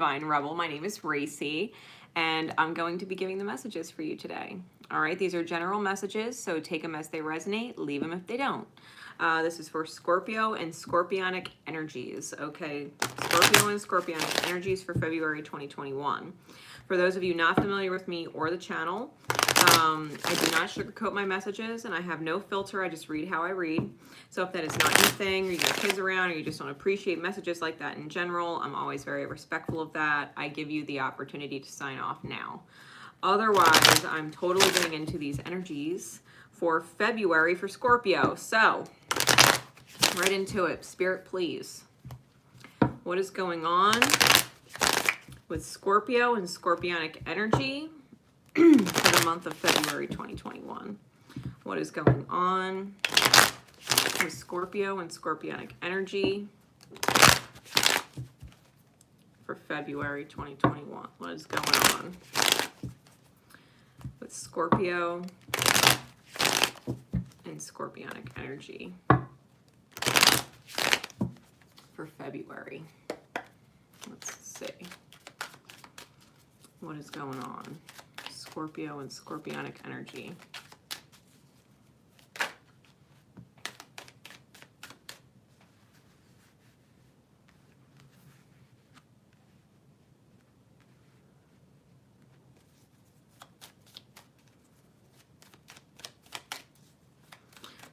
Divine Rebel. My name is Racy, and I'm going to be giving the messages for you today. All right, these are general messages, so take them as they resonate, leave them if they don't. This is for Scorpio and Scorpionic energies. Okay, Scorpio and Scorpionic energies for February 2021. For those of you not familiar with me or the channel, I do not sugarcoat my messages, and I have no filter. I just read how I read. So if that is not your thing, or you got kids around, or you just don't appreciate messages like that in general, I'm always very respectful of that. I give you the opportunity to sign off now. Otherwise, I'm totally getting into these energies for February for Scorpio. So, right into it. Spirit, please. What is going on with Scorpio and Scorpionic energy for the month of February 2021? What is going on with Scorpio and Scorpionic energy for February 2021? What is going on with Scorpio and Scorpionic energy for February? Let's see. What is going on? Scorpio and Scorpionic energy.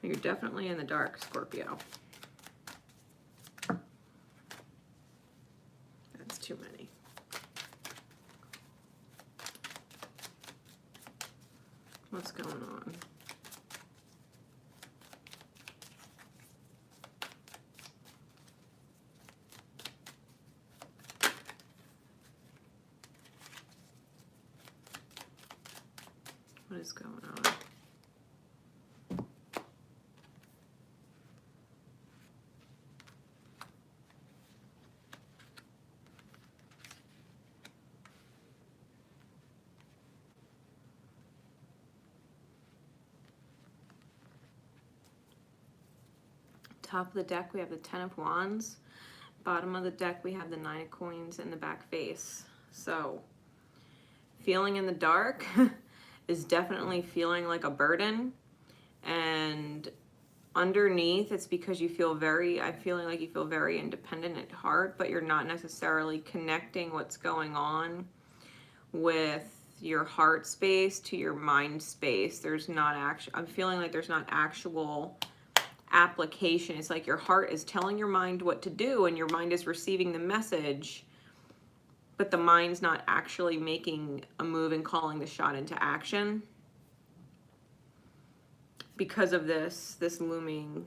You're definitely in the dark, Scorpio. That's too many. What's going on? What is going on? Top of the deck, we have the Ten of Wands. Bottom of the deck, we have the Nine of Coins in the back face. So, feeling in the dark is definitely feeling like a burden. And underneath, it's because you feel I'm feeling like you feel very independent at heart, but you're not necessarily connecting what's going on with your heart space to your mind space. I'm feeling like there's not actual application. It's like your heart is telling your mind what to do and your mind is receiving the message, but the mind's not actually making a move and calling the shot into action because of this looming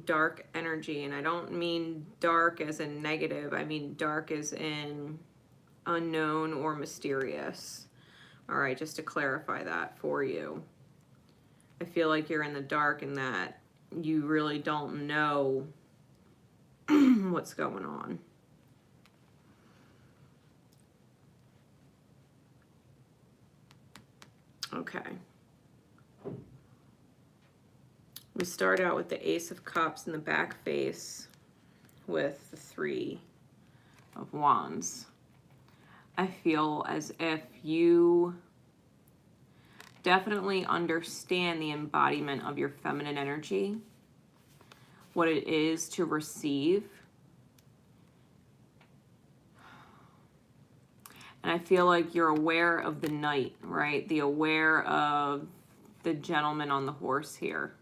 dark energy. And I don't mean dark as in negative, I mean dark as in unknown or mysterious. All right, just to clarify that for you. I feel like you're in the dark and that you really don't know what's going on. Okay. We start out with the Ace of Cups in the back face with the Three of Wands. I feel as if you definitely understand the embodiment of your feminine energy, what it is to receive. And I feel like you're aware of the knight, right? The aware of the gentleman on the horse here.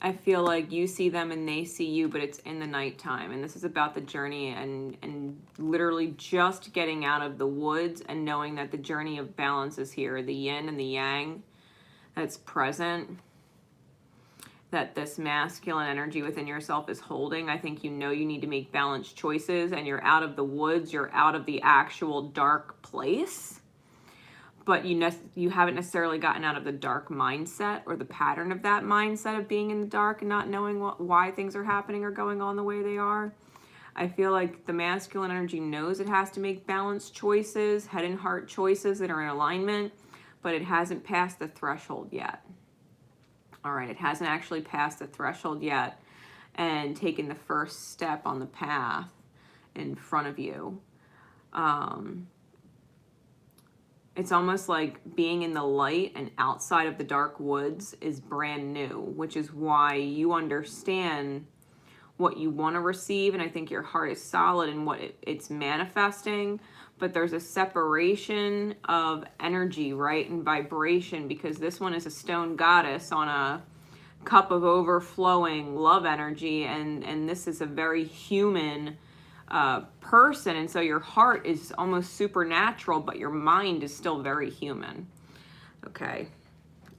I feel like you see them and they see you, but it's in the nighttime. And this is about the journey and literally just getting out of the woods and knowing that the journey of balance is here. The yin and the yang that's present, that this masculine energy within yourself is holding. I think you know you need to make balanced choices and you're out of the woods. You're out of the actual dark place. But you haven't necessarily gotten out of the dark mindset or the pattern of that mindset of being in the dark and not knowing why things are happening or going on the way they are. I feel like the masculine energy knows it has to make balanced choices, head and heart choices that are in alignment, but it hasn't passed the threshold yet. All right, it hasn't actually passed the threshold yet and taken the first step on the path in front of you. It's almost like being in the light and outside of the dark woods is brand new, which is why you understand what you want to receive, and I think your heart is solid in what it's manifesting, but there's a separation of energy, right, and vibration, because this one is a stone goddess on a cup of overflowing love energy, and this is a very human person, and so your heart is almost supernatural, but your mind is still very human. Okay,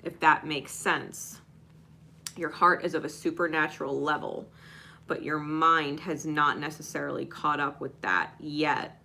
if that makes sense. Your heart is of a supernatural level, but your mind has not necessarily caught up with that yet.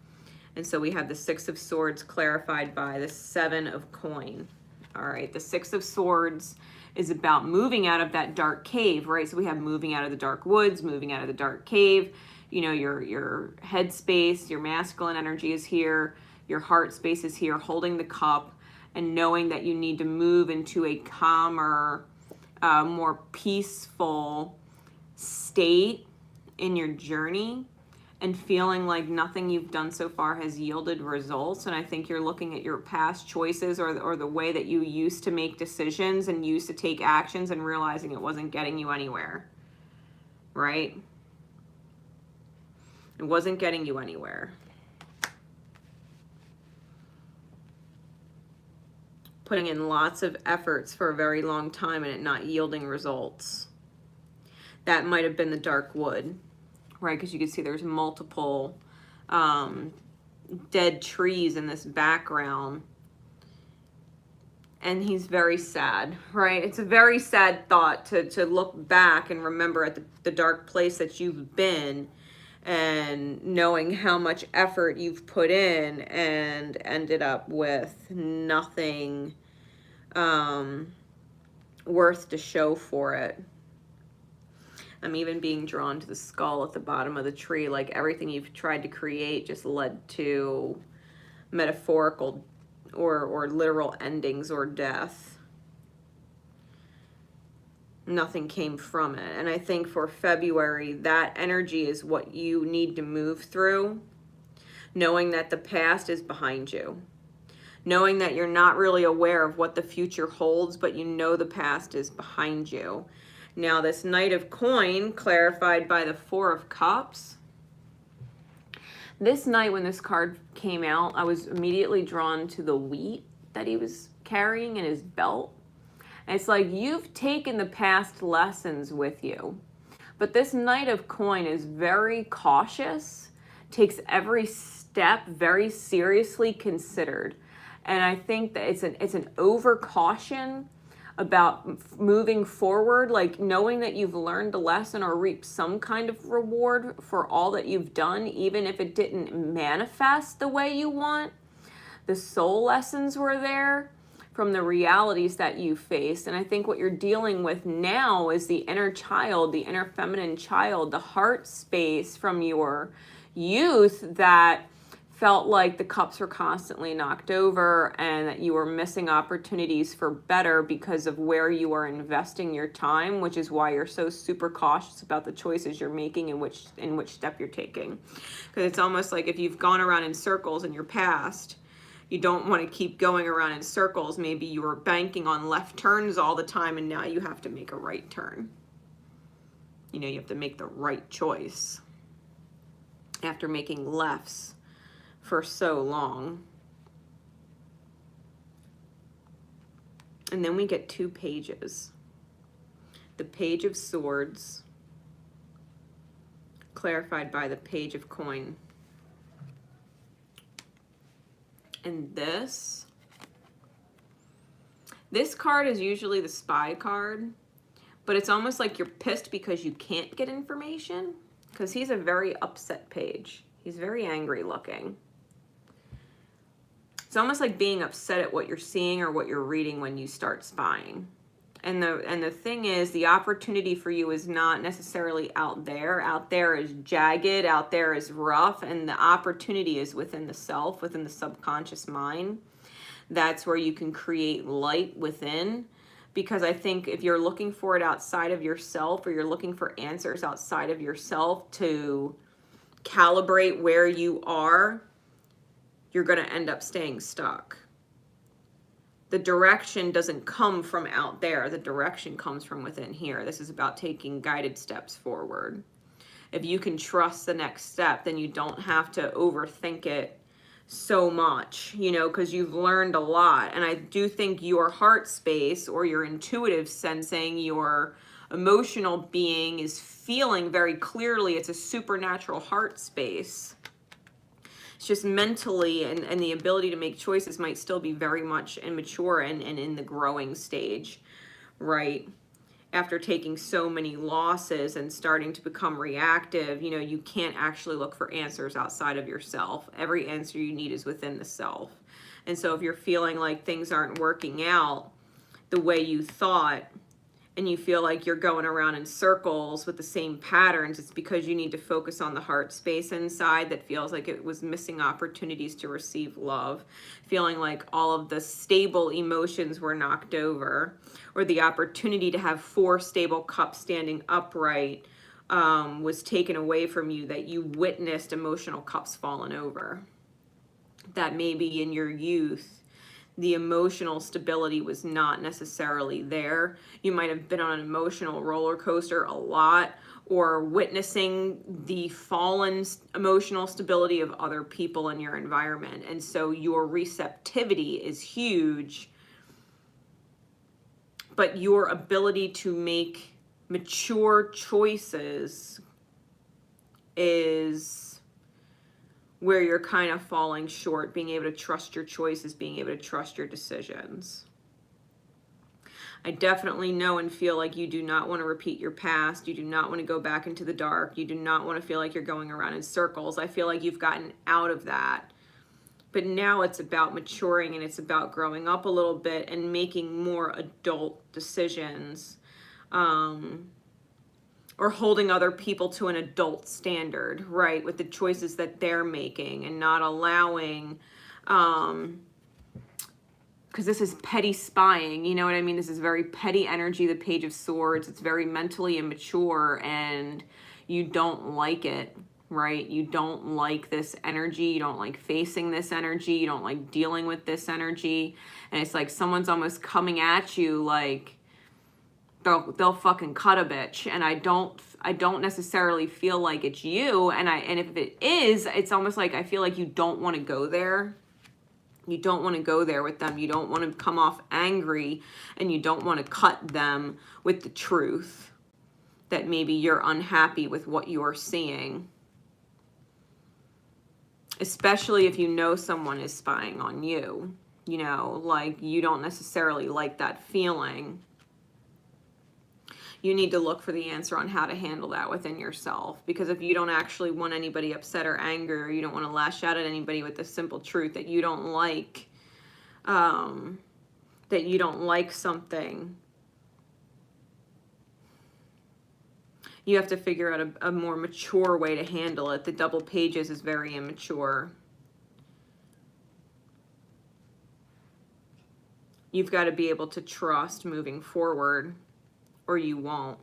And so we have the Six of Swords clarified by the Seven of Coin. All right, the Six of Swords is about moving out of that dark cave, right? So we have moving out of the dark woods, moving out of the dark cave. You know, your head space, your masculine energy is here, your heart space is here, holding the cup and knowing that you need to move into a calmer, more peaceful state in your journey, and feeling like nothing you've done so far has yielded results. And I think you're looking at your past choices or the way that you used to make decisions and used to take actions and realizing it wasn't getting you anywhere, right? It wasn't getting you anywhere. Putting in lots of efforts for a very long time and it not yielding results. That might have been the dark wood, right? Because you can see there's multiple dead trees in this background. And he's very sad, right? It's a very sad thought to look back and remember at the dark place that you've been and knowing how much effort you've put in and ended up with nothing worth to show for it. I'm even being drawn to the skull at the bottom of the tree, like everything you've tried to create just led to metaphorical or literal endings or death. Nothing came from it. And I think for February, that energy is what you need to move through, knowing that the past is behind you, knowing that you're not really aware of what the future holds, but you know the past is behind you. Now, this Knight of Coin, clarified by the Four of Cups. This night when this card came out, I was immediately drawn to the wheat that he was carrying in his belt. And it's like you've taken the past lessons with you. But this Knight of Coin is very cautious, takes every step very seriously considered. And I think that it's an over caution about moving forward, like knowing that you've learned a lesson or reaped some kind of reward for all that you've done, even if it didn't manifest the way you want. The soul lessons were there from the realities that you faced. And I think what you're dealing with now is the inner child, the inner feminine child, the heart space from your youth that felt like the cups were constantly knocked over and that you were missing opportunities for better because of where you are investing your time, which is why you're so super cautious about the choices you're making and which step you're taking. Because it's almost like if you've gone around in circles in your past, you don't want to keep going around in circles. Maybe you were banking on left turns all the time and now you have to make a right turn. You know, you have to make the right choice after making lefts for so long. And then we get two pages. The Page of Swords, clarified by the Page of Coin. And this card is usually the spy card, but it's almost like you're pissed because you can't get information, because he's a very upset page. He's very angry looking. It's almost like being upset at what you're seeing or what you're reading when you start spying. And the thing is, the opportunity for you is not necessarily out there. Out there is jagged, out there is rough, and the opportunity is within the self, within the subconscious mind. That's where you can create light within. because I think if you're looking for it outside of yourself, or you're looking for answers outside of yourself to calibrate where you are, you're going to end up staying stuck. The direction doesn't come from out there. The direction comes from within here. This is about taking guided steps forward. If you can trust the next step, then you don't have to overthink it so much, you know, because you've learned a lot. And I do think your heart space, or your intuitive sensing, your emotional being is feeling very clearly it's a supernatural heart space. It's just mentally and the ability to make choices might still be very much immature and in the growing stage, right? After taking so many losses and starting to become reactive, you know, you can't actually look for answers outside of yourself. Every answer you need is within the self. And so if you're feeling like things aren't working out the way you thought, and you feel like you're going around in circles with the same patterns, it's because you need to focus on the heart space inside that feels like it was missing opportunities to receive love, feeling like all of the stable emotions were knocked over, or the opportunity to have 4 stable cups standing upright was taken away from you, that you witnessed emotional cups falling over. That maybe in your youth, the emotional stability was not necessarily there. You might have been on an emotional roller coaster a lot, or witnessing the fallen emotional stability of other people in your environment. And so your receptivity is huge, but your ability to make mature choices is where you're kind of falling short, being able to trust your choices, being able to trust your decisions. I definitely know and feel like you do not want to repeat your past. You do not want to go back into the dark. You do not want to feel like you're going around in circles. I feel like you've gotten out of that. But now it's about maturing, and it's about growing up a little bit and making more adult decisions. Or holding other people to an adult standard, right, with the choices that they're making, and not allowing, because this is petty spying, you know what I mean? This is very petty energy, the Page of Swords. It's very mentally immature, and you don't like it, right? You don't like this energy. You don't like facing this energy. You don't like dealing with this energy. And it's like someone's almost coming at you like, they'll fucking cut a bitch, and I don't necessarily feel like it's you, and if it is, it's almost like I feel like you don't want to go there. You don't want to go there with them. You don't want to come off angry, and you don't want to cut them with the truth that maybe you're unhappy with what you're seeing, especially if you know someone is spying on you. You know, like, you don't necessarily like that feeling. You need to look for the answer on how to handle that within yourself. Because if you don't actually want anybody upset or angry, or you don't want to lash out at anybody with the simple truth that you don't like, something, you have to figure out a more mature way to handle it. The double pages is very immature. You've got to be able to trust moving forward, or you won't.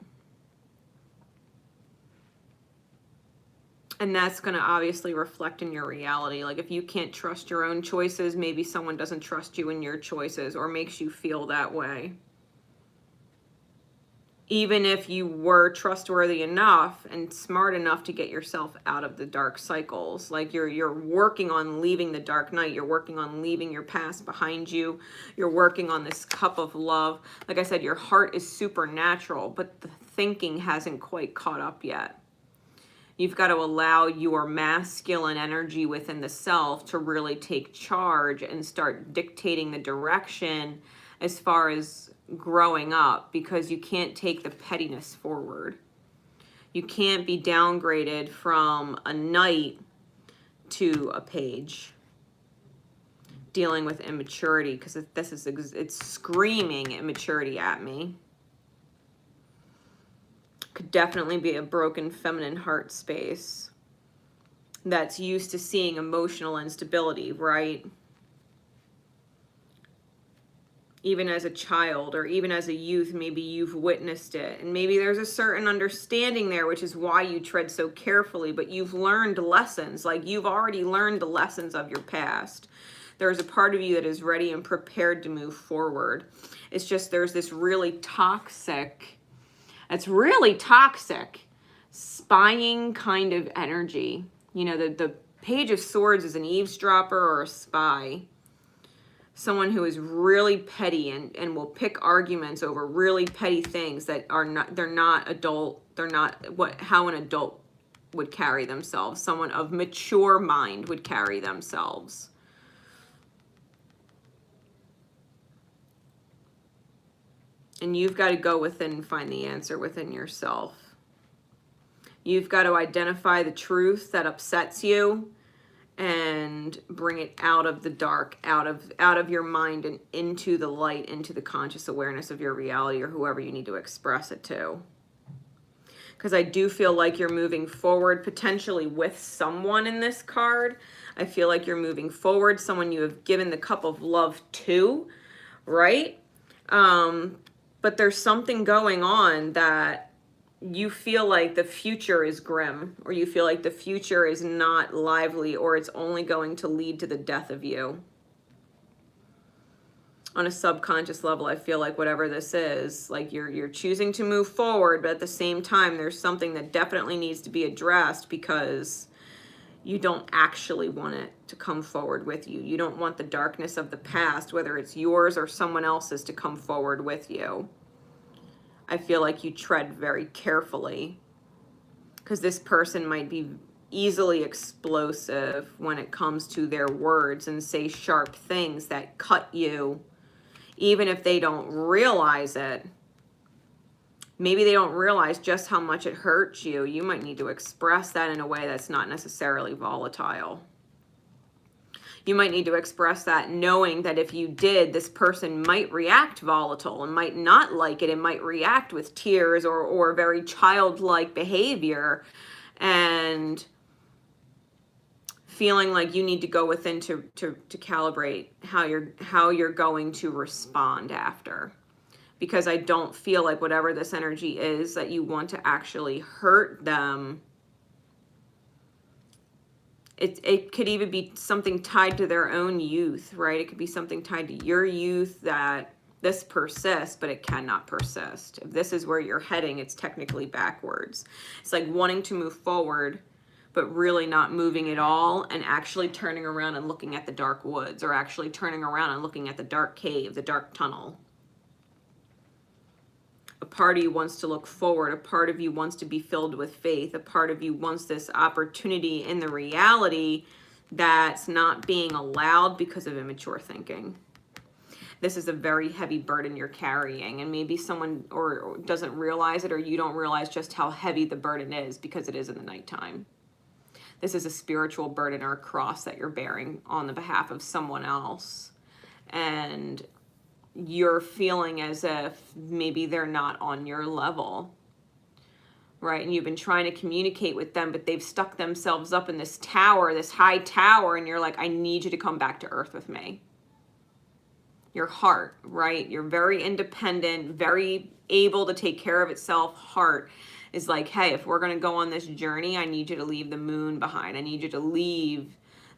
And that's going to obviously reflect in your reality. Like, if you can't trust your own choices, maybe someone doesn't trust you in your choices, or makes you feel that way. Even if you were trustworthy enough and smart enough to get yourself out of the dark cycles. Like, you're working on leaving the dark night. You're working on leaving your past behind you. You're working on this cup of love. Like I said, your heart is supernatural, but the thinking hasn't quite caught up yet. You've got to allow your masculine energy within the self to really take charge and start dictating the direction as far as growing up, because you can't take the pettiness forward. You can't be downgraded from a knight to a page, dealing with immaturity, because it's screaming immaturity at me. Could definitely be a broken feminine heart space that's used to seeing emotional instability, right? even as a child or even as a youth. Maybe you've witnessed it, and maybe there's a certain understanding there, which is why you tread so carefully, but you've learned lessons. Like, you've already learned the lessons of your past. There's a part of you that is ready and prepared to move forward. It's just there's this really toxic, it's really toxic spying kind of energy. You know, the Page of Swords is an eavesdropper or a spy. Someone who is really petty and will pick arguments over really petty things that are not, they're not adult, they're not how an adult would carry themselves. Someone of mature mind would carry themselves. And you've got to go within and find the answer within yourself. You've got to identify the truth that upsets you and bring it out of the dark, out of your mind and into the light, into the conscious awareness of your reality, or whoever you need to express it to. Because I do feel like you're moving forward, potentially with someone in this card. I feel like you're moving forward, someone you have given the cup of love to, right? But there's something going on that you feel like the future is grim, or you feel like the future is not lively, or it's only going to lead to the death of you. On a subconscious level, I feel like whatever this is, like you're choosing to move forward, but at the same time, there's something that definitely needs to be addressed because you don't actually want it to come forward with you. You don't want the darkness of the past, whether it's yours or someone else's, to come forward with you. I feel like you tread very carefully because this person might be easily explosive when it comes to their words and say sharp things that cut you, even if they don't realize it. Maybe they don't realize just how much it hurts you. You might need to express that in a way that's not necessarily volatile. You might need to express that knowing that if you did, this person might react volatile and might not like it and might react with tears or very childlike behavior, and feeling like you need to go within to calibrate how you're going to respond after. Because I don't feel like whatever this energy is that you want to actually hurt them. It could even be something tied to their own youth, right? It could be something tied to your youth that this persists, but it cannot persist. If this is where you're heading, it's technically backwards. It's like wanting to move forward, but really not moving at all, and actually turning around and looking at the dark woods, or actually turning around and looking at the dark cave, the dark tunnel. A part of you wants to look forward. A part of you wants to be filled with faith. A part of you wants this opportunity in the reality that's not being allowed because of immature thinking. This is a very heavy burden you're carrying, and maybe someone or doesn't realize it, or you don't realize just how heavy the burden is because it is in the nighttime. This is a spiritual burden or a cross that you're bearing on the behalf of someone else. And you're feeling as if maybe they're not on your level, right? And you've been trying to communicate with them, but they've stuck themselves up in this tower, this high tower, and you're like, I need you to come back to earth with me. Your heart, right? You're very independent, very able to take care of itself. Heart is like, hey, if we're going to go on this journey, I need you to leave the moon behind. I need you to leave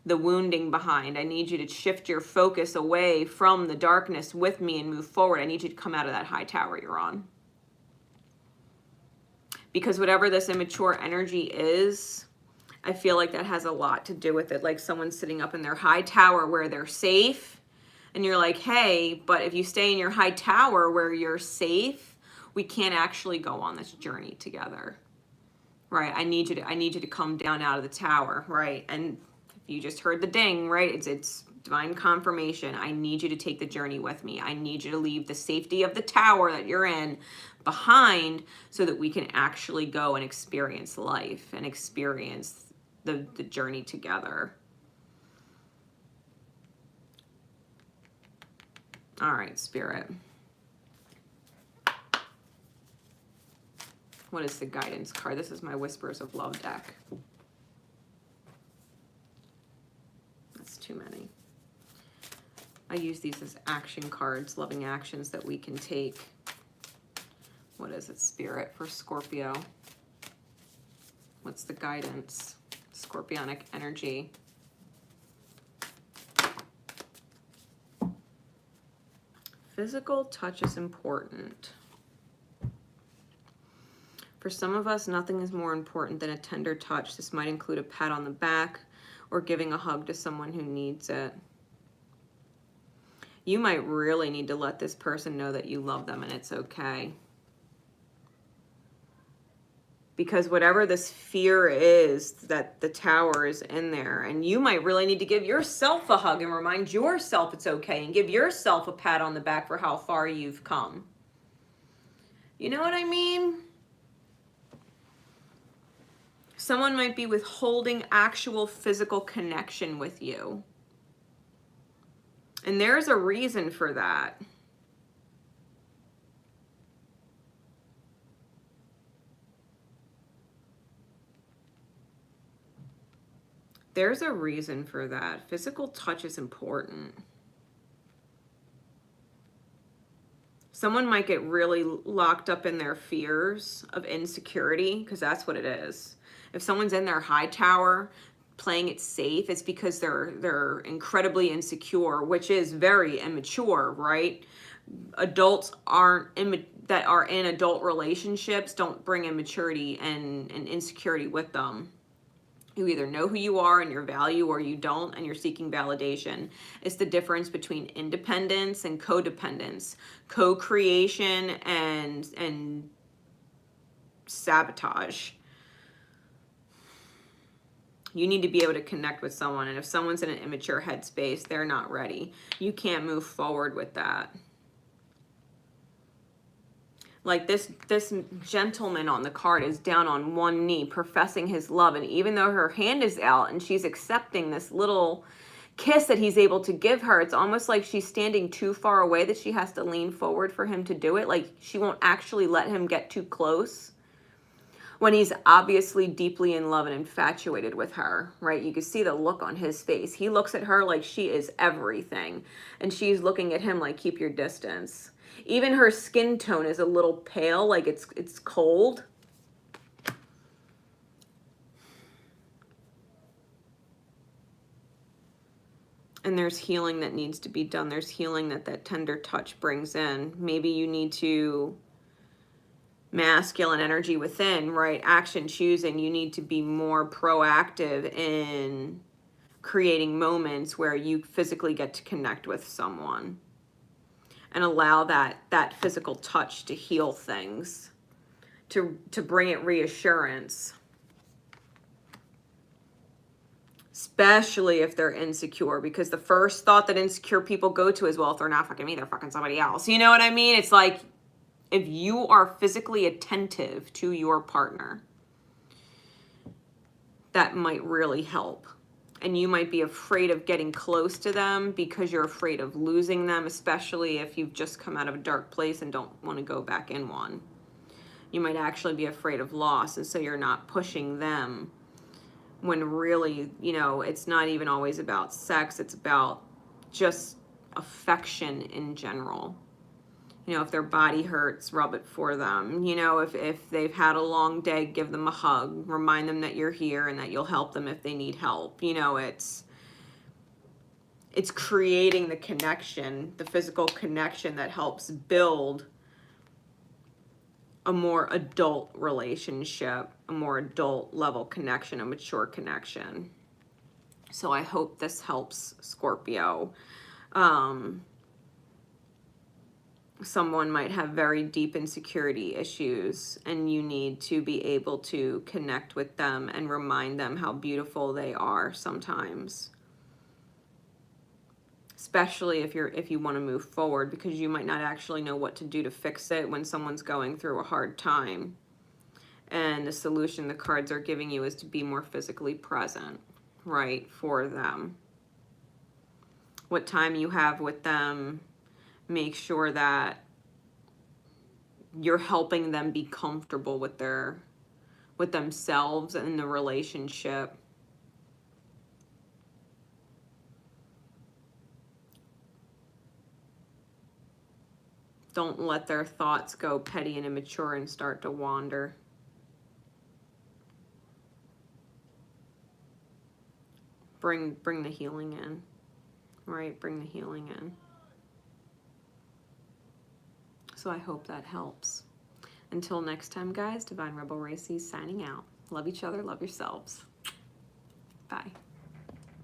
the wounding behind. I need you to shift your focus away from the darkness with me and move forward. I need you to come out of that high tower you're on. Because whatever this immature energy is, I feel like that has a lot to do with it. Like someone sitting up in their high tower where they're safe, and you're like, hey, but if you stay in your high tower where you're safe, we can't actually go on this journey together, right? I need you to come down out of the tower, right? And you just heard the ding, right? It's divine confirmation. I need you to take the journey with me. I need you to leave the safety of the tower that you're in behind so that we can actually go and experience life and experience the journey together. All right, Spirit. What is the guidance card? This is my Whispers of Love deck. Too many. I use these as action cards, loving actions that we can take. What is it, Spirit, for Scorpio? What's the guidance? Scorpionic energy. Physical touch is important. For some of us, nothing is more important than a tender touch. This might include a pat on the back or giving a hug to someone who needs it. You might really need to let this person know that you love them and it's okay. Because whatever this fear is that the Tower is in there, and you might really need to give yourself a hug and remind yourself it's okay and give yourself a pat on the back for how far you've come. You know what I mean? Someone might be withholding actual physical connection with you. And there's a reason for that. There's a reason for that. Physical touch is important. Someone might get really locked up in their fears of insecurity, because that's what it is. If someone's in their high tower playing it safe, it's because they're incredibly insecure, which is very immature, right? Adults that are in adult relationships don't bring immaturity and insecurity with them. You either know who you are and your value, or you don't, and you're seeking validation. It's the difference between independence and codependence, co-creation and sabotage. You need to be able to connect with someone, and if someone's in an immature headspace, they're not ready. You can't move forward with that. Like this gentleman on the card is down on one knee professing his love, and even though her hand is out and she's accepting this little kiss that he's able to give her, it's almost like she's standing too far away that she has to lean forward for him to do it. Like she won't actually let him get too close when he's obviously deeply in love and infatuated with her, right? You can see the look on his face. He looks at her like she is everything, and she's looking at him like, keep your distance. Even her skin tone is a little pale, like it's cold. And there's healing that needs to be done. There's healing that tender touch brings in. Maybe you need to masculine energy within, right? Action choosing. You need to be more proactive in creating moments where you physically get to connect with someone. And allow that physical touch to heal things, to bring it reassurance. Especially if they're insecure, because the first thought that insecure people go to is, well, if they're not fucking me, they're fucking somebody else. You know what I mean? It's like, if you are physically attentive to your partner, that might really help. And you might be afraid of getting close to them because you're afraid of losing them, especially if you've just come out of a dark place and don't want to go back in one. You might actually be afraid of loss, and so you're not pushing them, when really, you know, it's not even always about sex. It's about just affection in general. You know, if their body hurts, rub it for them. You know, if they've had a long day, give them a hug. Remind them that you're here and that you'll help them if they need help. You know, it's creating the connection, the physical connection that helps build a more adult relationship, a more adult level connection, a mature connection. So I hope this helps, Scorpio. Someone might have very deep insecurity issues, and you need to be able to connect with them and remind them how beautiful they are sometimes. Especially if you want to move forward, because you might not actually know what to do to fix it when someone's going through a hard time. And the solution the cards are giving you is to be more physically present, right, for them. What time you have with them, make sure that you're helping them be comfortable with themselves and the relationship. Don't let their thoughts go petty and immature and start to wander. Bring the healing in. Right? Bring the healing in. So I hope that helps. Until next time, guys, Divine Rebel Racy signing out. Love each other, love yourselves. Bye.